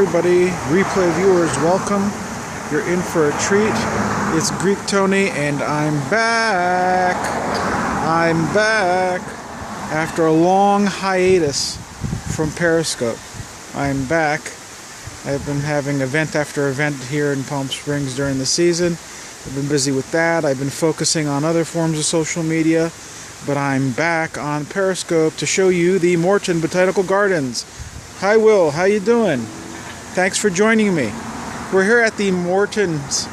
everybody, replay viewers, welcome. You're in for a treat. It's Greek Tony and I'm back. After a long hiatus from Periscope. I'm back. I've been having event after event here in Palm Springs during the season. I've been busy with that. I've been focusing on other forms of social media. But I'm back on Periscope to show you the Moorten Botanical Gardens. Hi Will, how you doing? Thanks for joining me. We're here at the Moorten's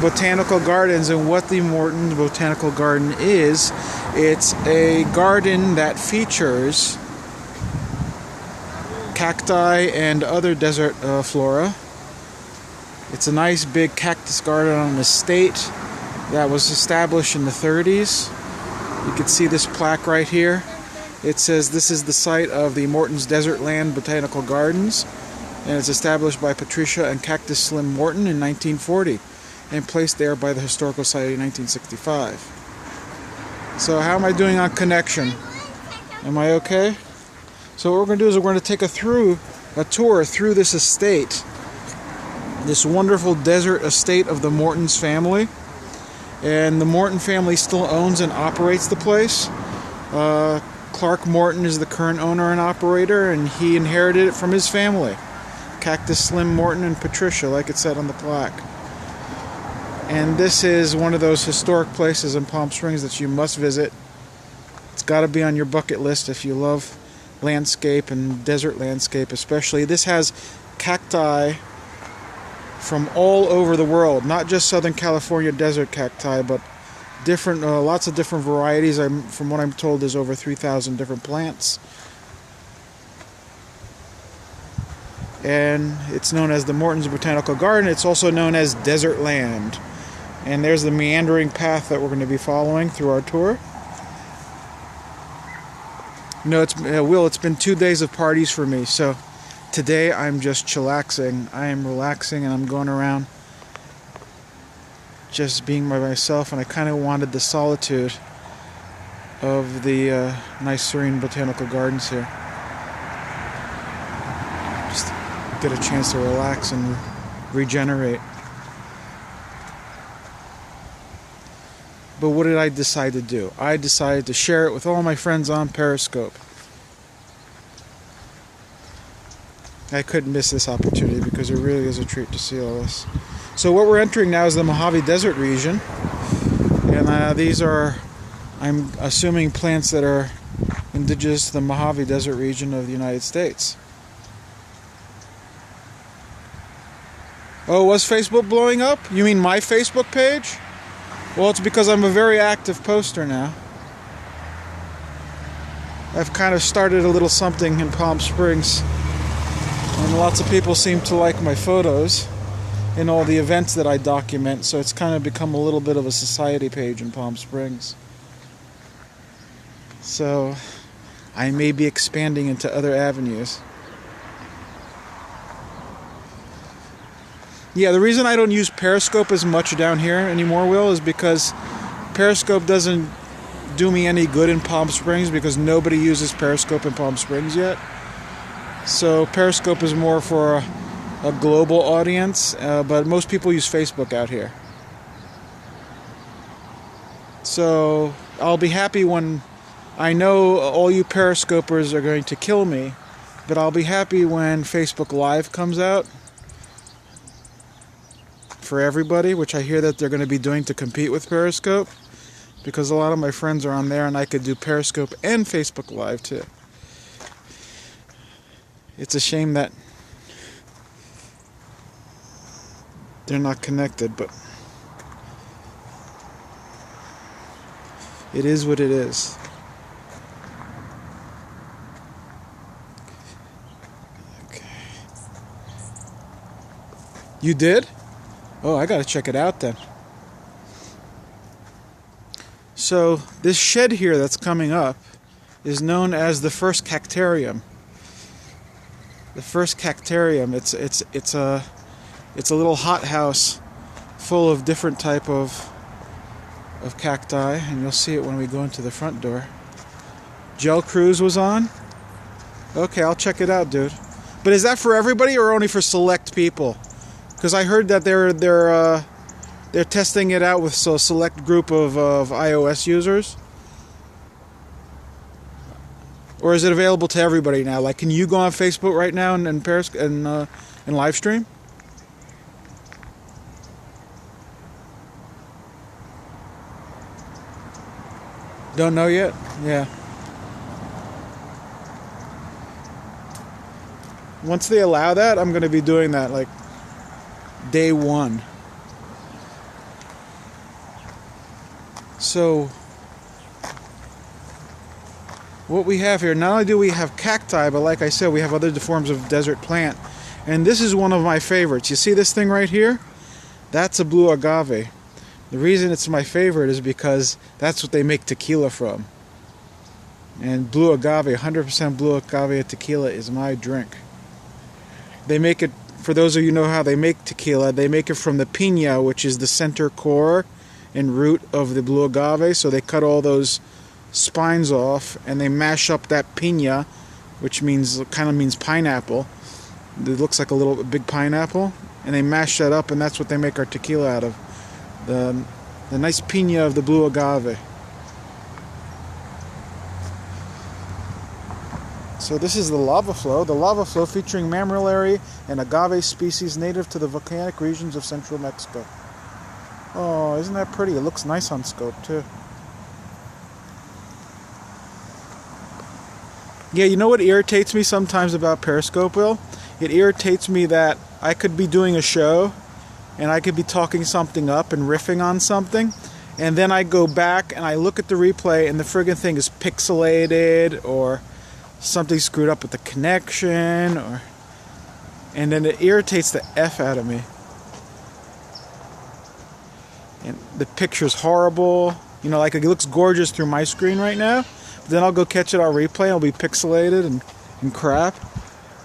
Botanical Gardens, and what the Moorten Botanical Garden is, it's a garden that features cacti and other desert flora. It's a nice big cactus garden on an estate that was established in the 30s. You can see this plaque right here. It says this is the site of the Moorten's Desert Land Botanical Gardens, and it's established by Patricia and Cactus Slim Moorten in 1940 and placed there by the Historical Society in 1965. So how am I doing on connection? Am I okay? So what we're going to do is we're going to take a tour through this estate, this wonderful desert estate of the Moorten's family. And the Moorten family still owns and operates the place. Clark Moorten is the current owner and operator, and he inherited it from his family. Cactus Slim Moorten and Patricia, like it said on the plaque. And this is one of those historic places in Palm Springs that you must visit. It's got to be on your bucket list if you love landscape and desert landscape especially. This has cacti from all over the world, not just Southern California desert cacti, but different, lots of different varieties. From what I'm told, there's over 3,000 different plants. And it's known as the Moorten's Botanical Garden. It's also known as Desert Land. And there's the meandering path that we're going to be following through our tour. Will, it's been 2 days of parties for me, so today I'm just chillaxing. I am relaxing and I'm going around just being by myself, and I kind of wanted the solitude of the nice serene botanical gardens here. Just get a chance to relax and regenerate. But what did I decide to do? I decided to share it with all my friends on Periscope. I couldn't miss this opportunity because it really is a treat to see all this. So what we're entering now is the Mojave Desert region. And these are, I'm assuming, plants that are indigenous to the Mojave Desert region of the United States. Oh, was Facebook blowing up? You mean my Facebook page? Well, it's because I'm a very active poster now. I've kind of started a little something in Palm Springs. And lots of people seem to like my photos and all the events that I document, so it's kind of become a little bit of a society page in Palm Springs. So I may be expanding into other avenues. Yeah, the reason I don't use Periscope as much down here anymore, Will, is because Periscope doesn't do me any good in Palm Springs because nobody uses Periscope in Palm Springs yet. So Periscope is more for a global audience, but most people use Facebook out here. So I'll be happy when, I know all you Periscopers are going to kill me, but I'll be happy when Facebook Live comes out for everybody, which I hear that they're going to be doing to compete with Periscope, because a lot of my friends are on there and I could do Periscope and Facebook Live too. It's a shame that they're not connected, but it is what it is. Okay. You did? Oh, I gotta check it out then. So this shed here that's coming up is known as the first cactarium. The first cactarium. It's a little hothouse full of different type of cacti, and you'll see it when we go into the front door. Gel Cruise was on. Okay, I'll check it out, dude. But is that for everybody or only for select people? Because I heard that they're testing it out with a select group of iOS users. Or is it available to everybody now? Like, can you go on Facebook right now and Periscope and live stream? Don't know yet? Yeah. Once they allow that, I'm going to be doing that like day one. So what we have here, not only do we have cacti, but like I said, we have other forms of desert plant. And this is one of my favorites. You see this thing right here? That's a blue agave. The reason it's my favorite is because that's what they make tequila from. And blue agave, 100% blue agave tequila is my drink. They make it, for those of you who know how they make tequila, they make it from the piña, which is the center core and root of the blue agave. So they cut all those spines off and they mash up that piña, which kind of means pineapple. It looks like a big pineapple, and they mash that up, and that's what they make our tequila out of. The nice piña of the blue agave. So this is the lava flow. The lava flow featuring mammalary and agave species native to the volcanic regions of central Mexico. Oh, isn't that pretty? It looks nice on scope too. Yeah, you know what irritates me sometimes about Periscope, Will? It irritates me that I could be doing a show and I could be talking something up and riffing on something, and then I go back and I look at the replay and the friggin' thing is pixelated, or something screwed up with the connection, and then it irritates the F out of me. And the picture's horrible. You know, like it looks gorgeous through my screen right now. Then I'll go catch it on replay, it'll be pixelated and crap.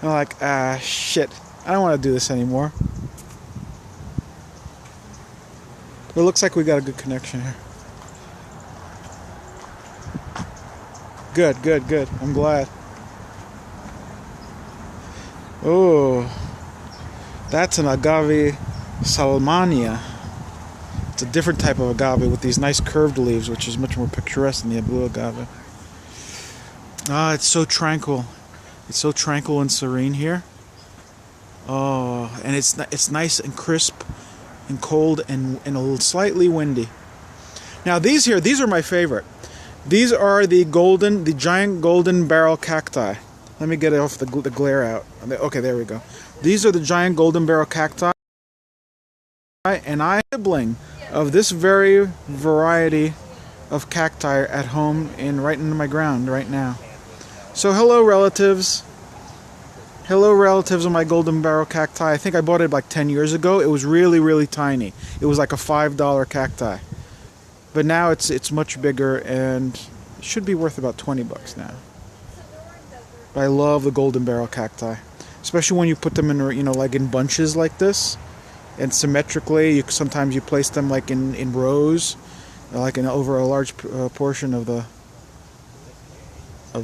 And I'm like, shit, I don't want to do this anymore. But it looks like we got a good connection here. Good, good, good. I'm glad. Oh, that's an Agave Salmania. It's a different type of agave with these nice curved leaves, which is much more picturesque than the blue agave. Ah, it's so tranquil. It's so tranquil and serene here. Oh, and it's nice and crisp and cold and a little slightly windy. Now these are my favorite. These are the giant golden barrel cacti. Let me get it off the glare out. Okay, there we go. These are the giant golden barrel cacti, and I'm nibbling of this very variety of cacti at home right into my ground right now. So hello relatives. Hello relatives of my golden barrel cacti. I think I bought it like 10 years ago. It was really, really tiny. It was like a $5 cacti. But now it's much bigger and it should be worth about 20 bucks now. But I love the golden barrel cacti, especially when you put them in, you know, like in bunches like this and symmetrically. Sometimes you place them like in rows, like over a large portion of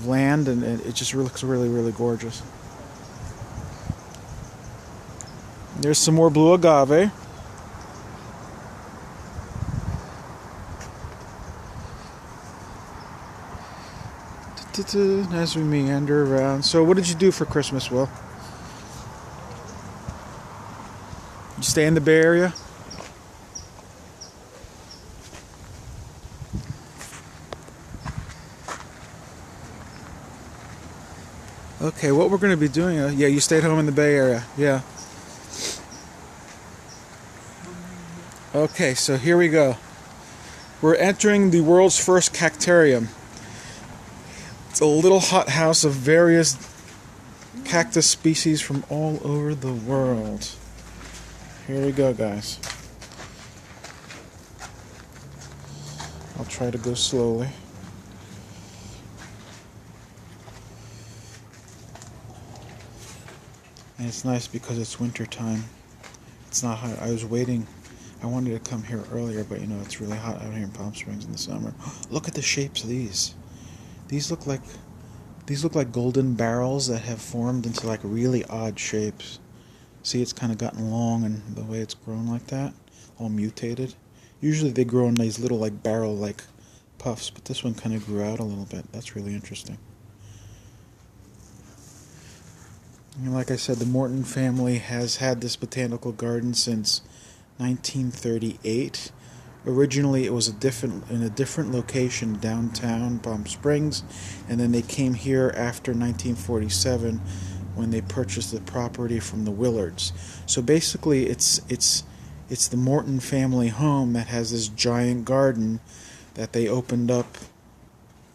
land, and it just looks really, really gorgeous. There's some more blue agave. As we meander around. So what did you do for Christmas, Will? Did you stay in the Bay Area? Okay, what we're going to be doing, yeah, you stayed home in the Bay Area, yeah. Okay, so here we go. We're entering the world's first cactarium. It's a little hothouse of various cactus species from all over the world. Here we go, guys. I'll try to go slowly. And it's nice because it's winter time. It's not hot. I was waiting. I wanted to come here earlier, but you know, it's really hot out here in Palm Springs in the summer. Look at the shapes of these. These look like These look like golden barrels that have formed into like really odd shapes. See, it's kind of gotten long and the way it's grown like that, all mutated. Usually they grow in these little like barrel-like puffs, but this one kind of grew out a little bit. That's really interesting. And like I said, the Moorten family has had this botanical garden since 1938. Originally, it was in a different location downtown Palm Springs, and then they came here after 1947 when they purchased the property from the Willards. So basically, it's the Moorten family home that has this giant garden that they opened up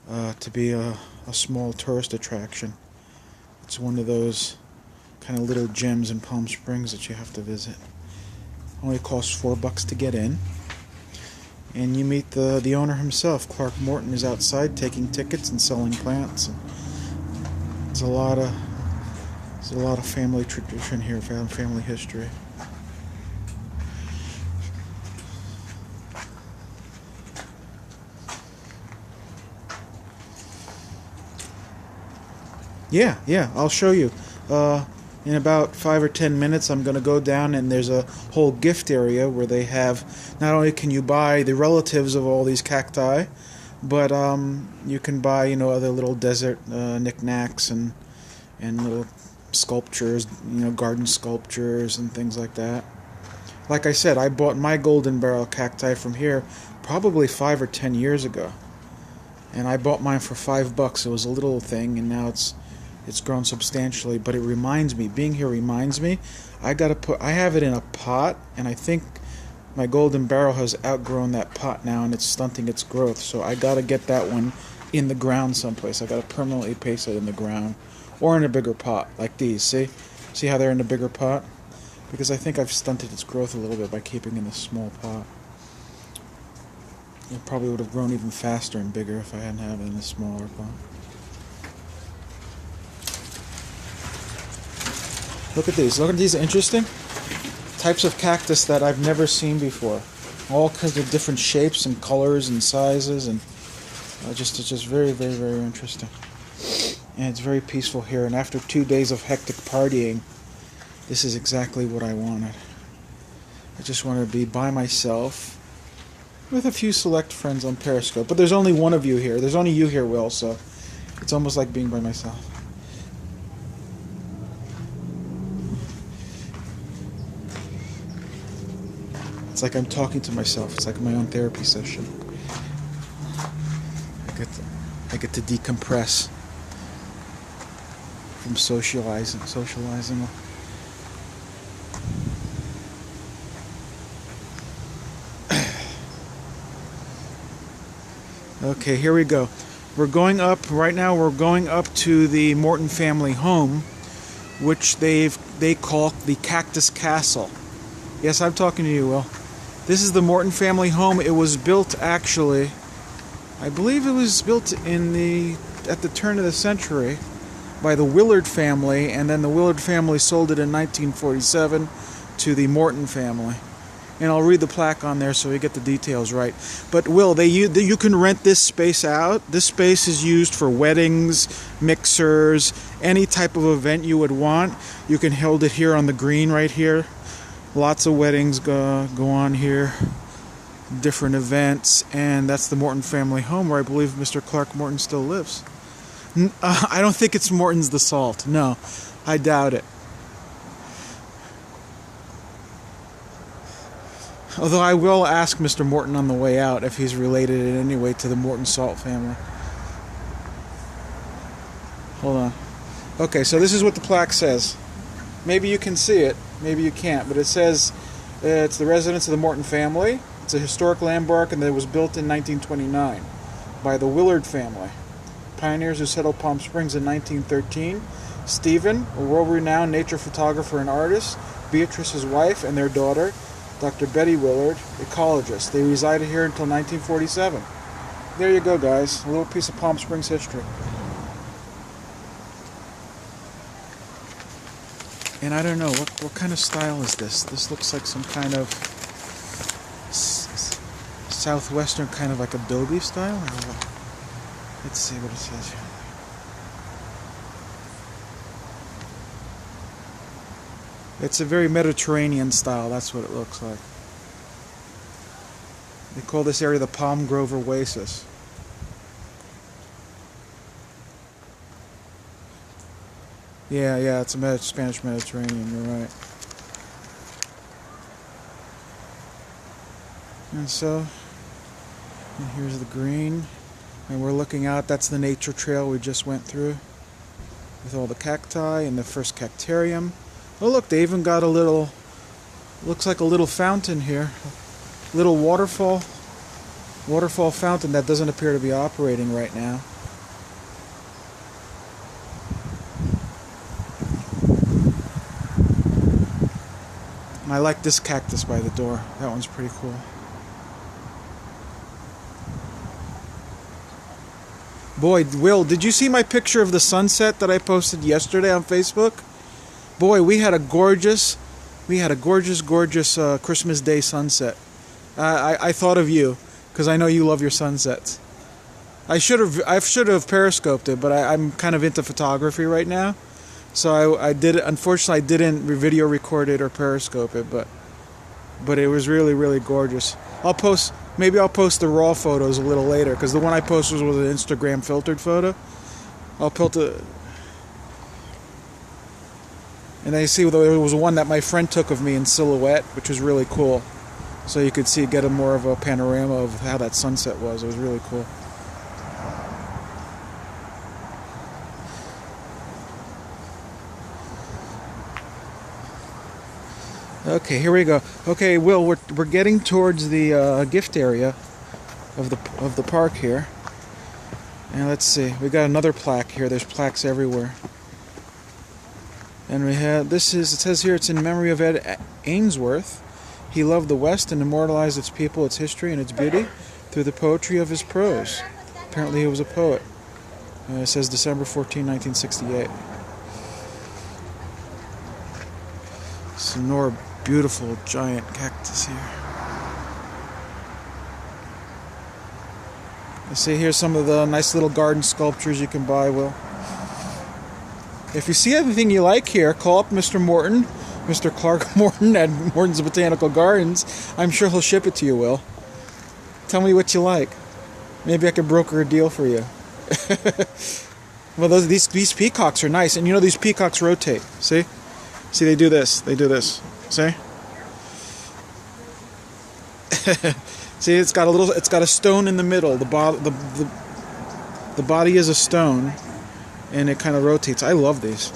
to be a small tourist attraction. It's one of those kind of little gems in Palm Springs that you have to visit. Only costs $4 to get in. And you meet the owner himself. Clark Moorten is outside taking tickets and selling plants. And there's a lot of family tradition here, family history. Yeah, I'll show you. In about 5 or 10 minutes, I'm going to go down, and there's a whole gift area where they have, not only can you buy the relatives of all these cacti, but you can buy, other little desert knickknacks and little sculptures, garden sculptures and things like that. Like I said, I bought my golden barrel cacti from here probably 5 or 10 years ago, and I bought mine for $5. It was a little thing, and now it's grown substantially. But it reminds me, being here reminds me, I have it in a pot, and I think my golden barrel has outgrown that pot now, and it's stunting its growth. So I gotta get that one in the ground someplace. I gotta permanently place it in the ground, or in a bigger pot like these. See how they're in a bigger pot? Because I think I've stunted its growth a little bit by keeping in this small pot. It probably would have grown even faster and bigger if I hadn't had it in a smaller pot. Look at these. Look at these interesting types of cactus that I've never seen before. All kinds of different shapes and colors and sizes, and it's just very, very, very interesting. And it's very peaceful here. And after 2 days of hectic partying, this is exactly what I wanted. I just wanted to be by myself with a few select friends on Periscope. But there's only one of you here. There's only you here, Will, so it's almost like being by myself. It's like I'm talking to myself. It's like my own therapy session. I get to decompress from socializing. Okay, here we go. We're going up right now. We're going up to the Moorten family home, which they call the Cactus Castle. Yes, I'm talking to you, Will. This is the Moorten family home. It was built, actually, I believe it was built at the turn of the century by the Willard family, and then the Willard family sold it in 1947 to the Moorten family. And I'll read the plaque on there so you get the details right. But Will, you can rent this space out. This space is used for weddings, mixers, any type of event you would want. You can hold it here on the green right here. Lots of weddings go on here, different events, and that's the Moorten family home where I believe Mr. Clark Moorten still lives. I don't think it's Moorten's the Salt. No, I doubt it. Although I will ask Mr. Moorten on the way out if he's related in any way to the Moorten Salt family. Hold on. Okay, so this is what the plaque says. Maybe you can see it, maybe you can't, but it says it's the residence of the Moorten family. It's a historic landmark, and it was built in 1929 by the Willard family. Pioneers who settled Palm Springs in 1913. Stephen, a world-renowned nature photographer and artist. Beatrice, his wife, and their daughter, Dr. Betty Willard, ecologist. They resided here until 1947. There you go, guys. A little piece of Palm Springs history. And I don't know, what kind of style is this? This looks like some kind of southwestern kind of like adobe style. Let's see what it says here. It's a very Mediterranean style, that's what it looks like. They call this area the Palm Grove Oasis. Yeah, it's a Spanish Mediterranean, you're right. And so, and here's the green. And we're looking out, that's the nature trail we just went through. With all the cacti and the first cactarium. Oh look, they even got a little, looks like a little fountain here. Little waterfall fountain that doesn't appear to be operating right now. And I like this cactus by the door. That one's pretty cool. Boy, Will, did you see my picture of the sunset that I posted yesterday on Facebook? Boy, we had a gorgeous Christmas Day sunset. I thought of you because I know you love your sunsets. I should have periscoped it, but I'm kind of into photography right now, so I did. Unfortunately, I didn't video record it or periscope it, but it was really, really gorgeous. Maybe I'll post the raw photos a little later because the one I posted was an Instagram filtered photo. I'll post it. And then you see there was one that my friend took of me in silhouette, which was really cool. So you could get a more of a panorama of how that sunset was. It was really cool. Okay, here we go. Okay, Will, we're getting towards the gift area of the park here. And let's see, we got another plaque here. There's plaques everywhere. And we have it says here it's in memory of Ed Ainsworth. He loved the West and immortalized its people, its history, and its beauty through the poetry of his prose. Apparently he was a poet. It says December 14, 1968. Some more beautiful giant cactus here. I see here's some of the nice little garden sculptures you can buy, Will. If you see anything you like here, call up Mr. Moorten, Mr. Clark Moorten at Moorten's Botanical Gardens. I'm sure he'll ship it to you, Will. Tell me what you like. Maybe I can broker a deal for you. Well, these peacocks are nice, and you know these peacocks rotate. See, they do this. They do this. See? See, it's got a stone in the middle. The body is a stone, and it kind of rotates. I love these.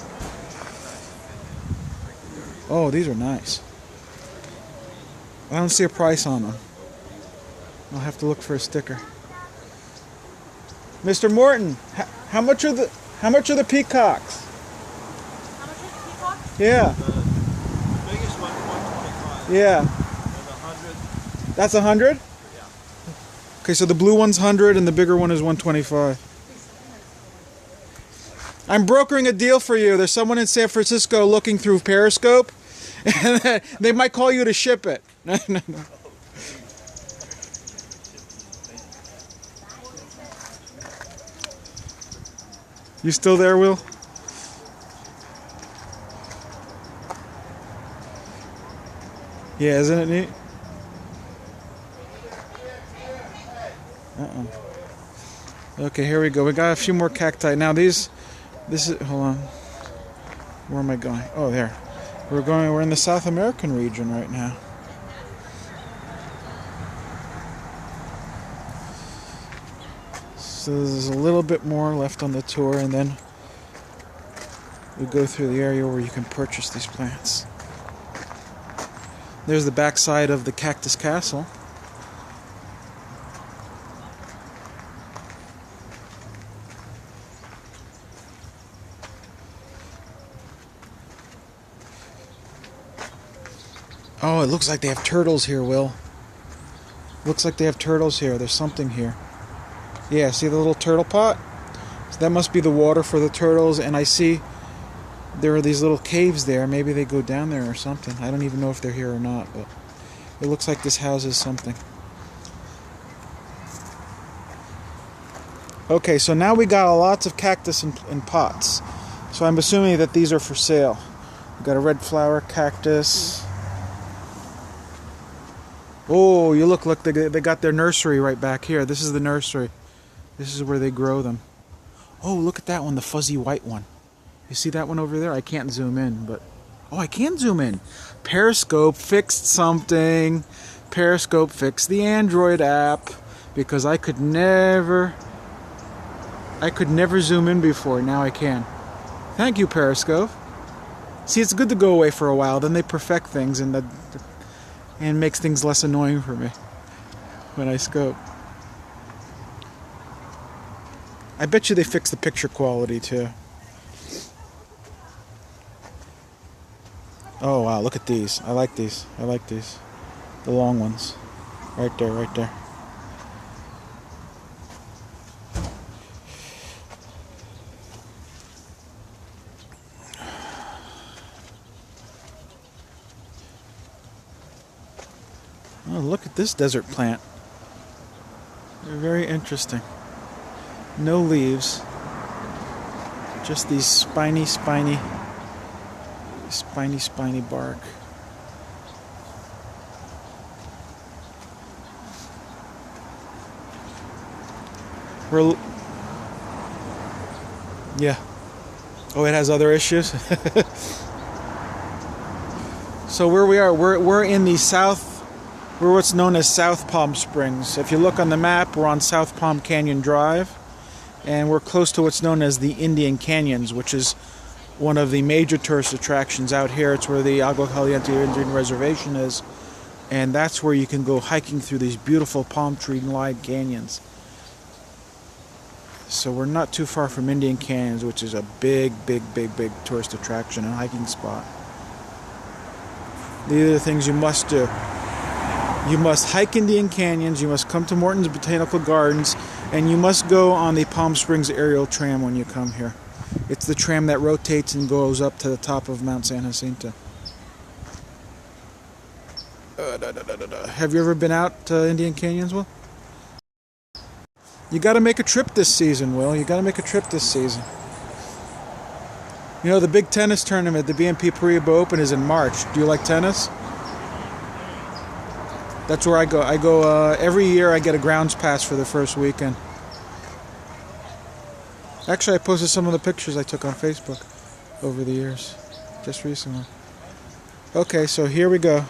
Oh, these are nice. I don't see a price on them. I'll have to look for a sticker. Mr. Moorten, how much are the peacocks? How much are the peacocks? Yeah. The biggest one, 125. Yeah. And 100. That's 100? Yeah. Okay, so the blue one's 100 and the bigger one is 125. I'm brokering a deal for you. There's someone in San Francisco looking through Periscope, and they might call you to ship it. No. You still there, Will? Yeah, isn't it neat? Okay, here we go. We got a few more cacti. Now this is, hold on. Where am I going? Oh, there. We're in the South American region right now. So there's a little bit more left on the tour, and then we go through the area where you can purchase these plants. There's the backside of the Cactus Castle. Oh, it looks like they have turtles here, Will. Looks like they have turtles here. There's something here. Yeah, see the little turtle pot? So that must be the water for the turtles, and I see there are these little caves there. Maybe they go down there or something. I don't even know if they're here or not, but it looks like this houses something. Okay, so now we got lots of cactus in pots. So I'm assuming that these are for sale. Got a red flower cactus. Oh, you look, they got their nursery right back here. This is the nursery. This is where they grow them. Oh, look at that one, the fuzzy white one. You see that one over there? I can't zoom in, but... Oh, I can zoom in. Periscope fixed something. Periscope fixed the Android app because I could never zoom in before. Now I can. Thank you, Periscope. See, it's good to go away for a while. Then they perfect things and makes things less annoying for me when I scope. I bet you they fixed the picture quality too. Oh wow, look at these. I like these. I like these. The long ones. Right there, right there. Oh, look at this desert plant. They're very interesting. No leaves. Just these spiny bark. Yeah. Oh, it has other issues. So where we are, we're in the south. We're what's known as South Palm Springs. If you look on the map, we're on South Palm Canyon Drive, and we're close to what's known as the Indian Canyons, which is one of the major tourist attractions out here. It's where the Agua Caliente Indian Reservation is, and that's where you can go hiking through these beautiful palm tree-lined canyons. So we're not too far from Indian Canyons, which is a big tourist attraction and hiking spot. These are the things you must do. You must hike Indian Canyons, you must come to Moorten's Botanical Gardens, and you must go on the Palm Springs aerial tram when you come here. It's the tram that rotates and goes up to the top of Mount San Jacinto. Have you ever been out to Indian Canyons, Will? You got to make a trip this season, Will. You got to make a trip this season. You know, the big tennis tournament, the BNP Paribas Open, is in March. Do you like tennis? That's where I go. I go every year. I get a grounds pass for the first weekend. Actually, I posted some of the pictures I took on Facebook over the years, just recently. Okay, so here we go.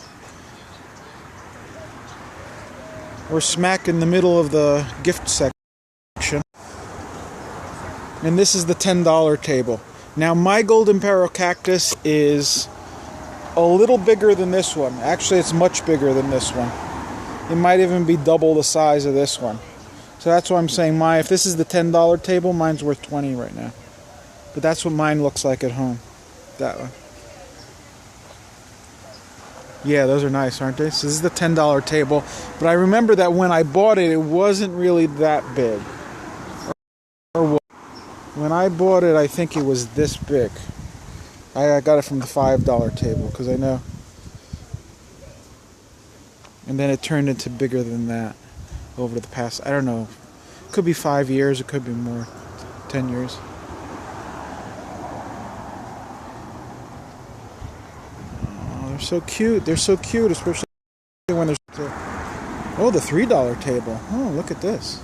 We're smack in the middle of the gift section. And this is the $10 table. Now, my golden barrel cactus is a little bigger than this one. Actually, it's much bigger than this one. It might even be double the size of this one. So that's why I'm saying if this is the $10 table, mine's worth $20 right now. But that's what mine looks like at home. That one. Yeah, those are nice, aren't they? So this is the $10 table. But I remember that when I bought it, it wasn't really that big. When I bought it, I think it was this big. I got it from the $5 table, because I know. And then it turned into bigger than that over the past, I don't know. It could be 5 years, it could be more. 10 years. Oh, they're so cute. They're so cute, especially when they're... Oh, the $3 table. Oh, look at this.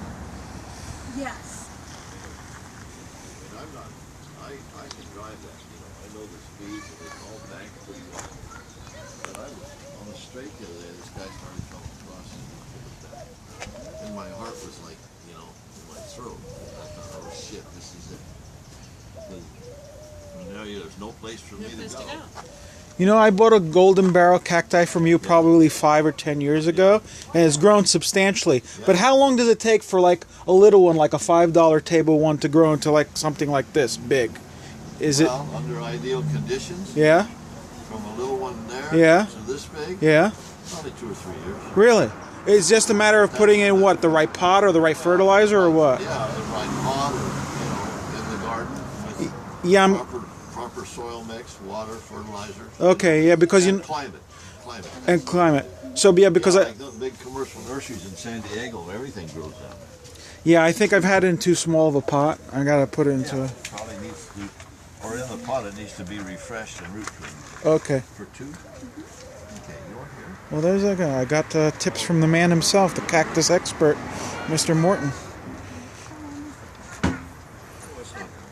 Yes. I can drive that, I know the speeds and it's all banked pretty well. But I was on the straight the other day, this guy started coming across and my heart was like, in my throat. I thought, oh shit, this is it. But now there's no place for me to go. You know, I bought a golden barrel cacti from you probably 5 or 10 years ago, and it's grown substantially. But how long does it take for like a little one, like a $5 table one, to grow into like something like this big? Is it under ideal conditions? Yeah. From a little one there to this big? Yeah. Probably 2 or 3 years. Really? It's just a matter of putting in what, the right pot or the right fertilizer or what? Yeah, the right pot or, in the garden with Yeah, proper soil mix, water, fertilizer. Okay, yeah, because and climate. And climate. So yeah, because like those big commercial nurseries in San Diego, everything grows down there. Yeah, I think I've had it in too small of a pot. I gotta put it into Probably needs to or in the pot, it needs to be refreshed and root cleaned. Okay. For 2? Okay, you're here. Well, there's a guy. I got tips from the man himself, the cactus expert, Mr. Moorten.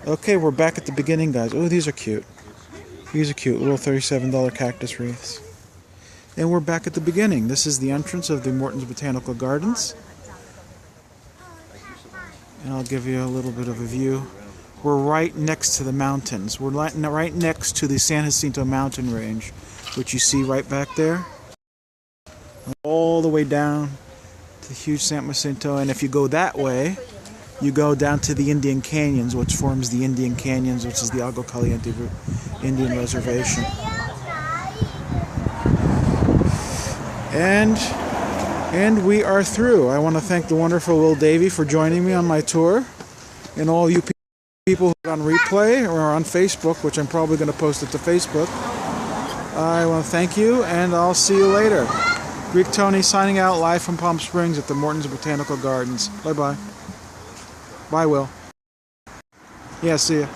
Okay, we're back at the beginning, guys. Oh, these are cute. These are cute, little $37 cactus wreaths. And we're back at the beginning. This is the entrance of the Moorten's Botanical Gardens. And I'll give you a little bit of a view. We're right next to the mountains. We're right next to the San Jacinto mountain range, which you see right back there. All the way down to the huge San Jacinto. And if you go that way, you go down to the Indian Canyons, which forms the Indian Canyons, which is the Agua Caliente Indian Reservation. And we are through. I want to thank the wonderful Will Davey for joining me on my tour, and all you people who are on replay or on Facebook, which I'm probably going to post it to Facebook. I want to thank you, and I'll see you later. Greek Tony signing out live from Palm Springs at the Moorten's Botanical Gardens. Bye-bye. Bye, Will. Yeah, see ya.